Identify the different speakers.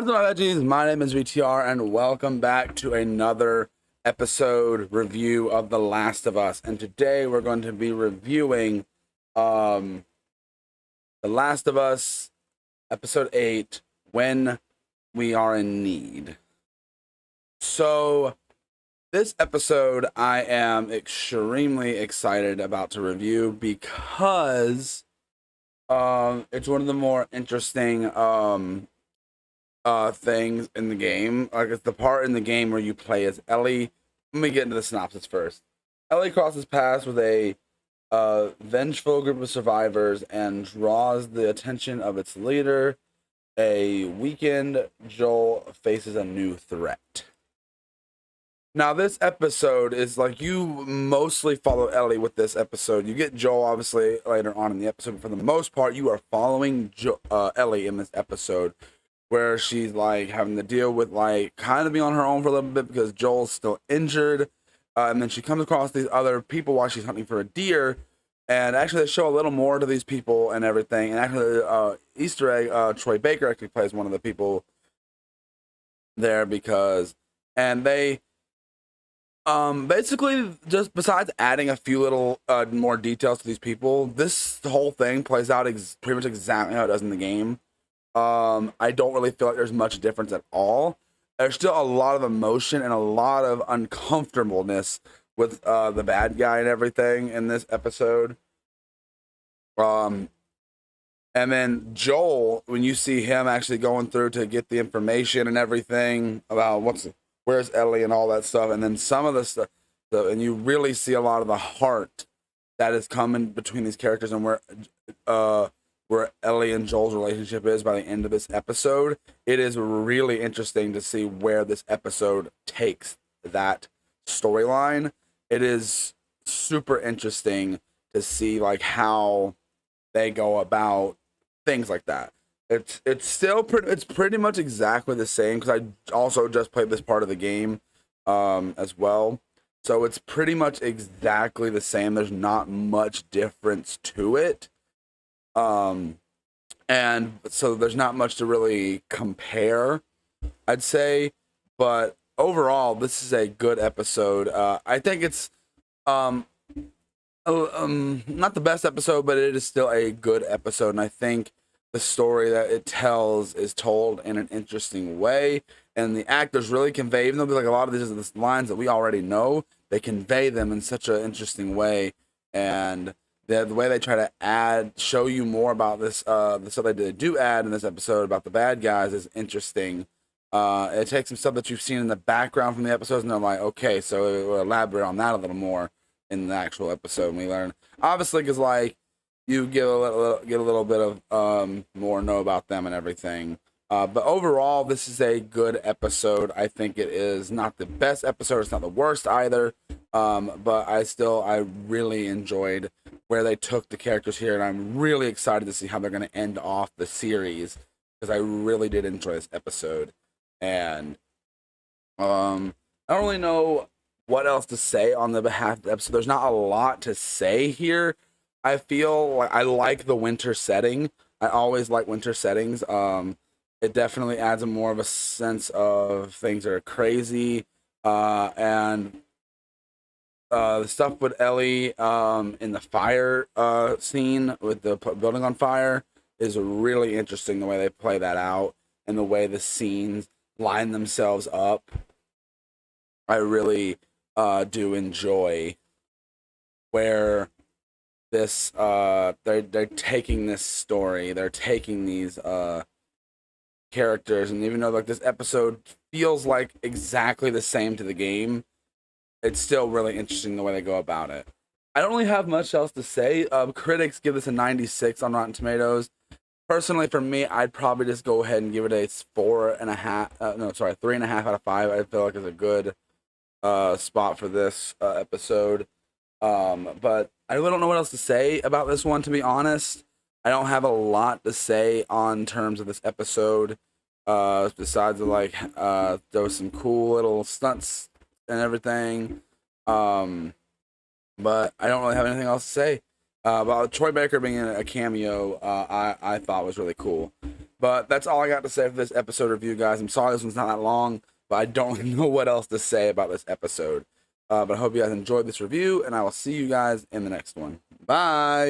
Speaker 1: What's up, veggies? My name is VTR, and welcome back to another episode review of The Last of Us. And today we're going to be reviewing The Last of Us episode 8, When We Are in Need. So this episode I am extremely excited about to review because it's one of the more interesting things in the game. Like, it's the part in the game where you play as Ellie. Let me get into the synopsis first. Ellie crosses paths with a vengeful group of survivors and draws the attention of its leader. A weakened Joel faces a new threat. Now, this episode is like, you mostly follow Ellie with this episode. You get Joel, obviously, later on in the episode, but for the most part, you are following Ellie in this episode, where she's like having to deal with like kind of being on her own for a little bit because Joel's still injured. And then she comes across these other people while she's hunting for a deer. And actually they show a little more to these people and everything. And actually Easter egg, Troy Baker actually plays one of the people there and they basically, just besides adding a few little more details to these people, this whole thing plays out pretty much exactly how it does in the game. I don't really feel like there's much difference at all. There's still a lot of emotion and a lot of uncomfortableness with the bad guy and everything in this episode. And then Joel, when you see him actually going through to get the information and everything about where's Ellie and all that stuff, and then some of the stuff, and you really see a lot of the heart that is coming between these characters and where Ellie and Joel's relationship is by the end of this episode. It is really interesting to see where this episode takes that storyline. It is super interesting to see like how they go about things like that. It's pretty much exactly the same, because I also just played this part of the game as well. So it's pretty much exactly the same. There's not much difference to it. And so there's not much to really compare, I'd say, but overall, this is a good episode. I think it's, not the best episode, but it is still a good episode. And I think the story that it tells is told in an interesting way, and the actors really convey, even though like a lot of these are the lines that we already know, they convey them in such an interesting way. And the way they try to show you more about this, the stuff they do add in this episode about the bad guys is interesting. It takes some stuff that you've seen in the background from the episodes, and they're like, okay, so we'll elaborate on that a little more in the actual episode. And we learn, obviously, because like you get a little bit of more know about them and everything. But overall, this is a good episode. I think it is not the best episode. It's not the worst either. But I really enjoyed where they took the characters here, and I'm really excited to see how they're going to end off the series, because I really did enjoy this episode. And I don't really know what else to say on the behalf of the episode. There's not a lot to say here. I feel like I like the winter setting. I always like winter settings. It definitely adds more of a sense of things that are crazy. And the stuff with Ellie in the fire scene with the building on fire is really interesting, the way they play that out and the way the scenes line themselves up. I really do enjoy where this they're taking this story, they're taking these characters, and even though like this episode feels like exactly the same to the game, it's still really interesting the way they go about it. I don't really have much else to say. Critics give this a 96 on Rotten Tomatoes. Personally, for me, I'd probably just go ahead and give it a 3.5 out of 5. I feel like it's a good spot for this episode. But I really don't know what else to say about this one, to be honest. I don't have a lot to say on terms of this episode. Besides like there was some cool little stunts and everything. But I don't really have anything else to say. But Troy Baker being in a cameo, I thought was really cool. But that's all I got to say for this episode review, guys. I'm sorry this one's not that long, but I don't know what else to say about this episode. But I hope you guys enjoyed this review, and I will see you guys in the next one. Bye!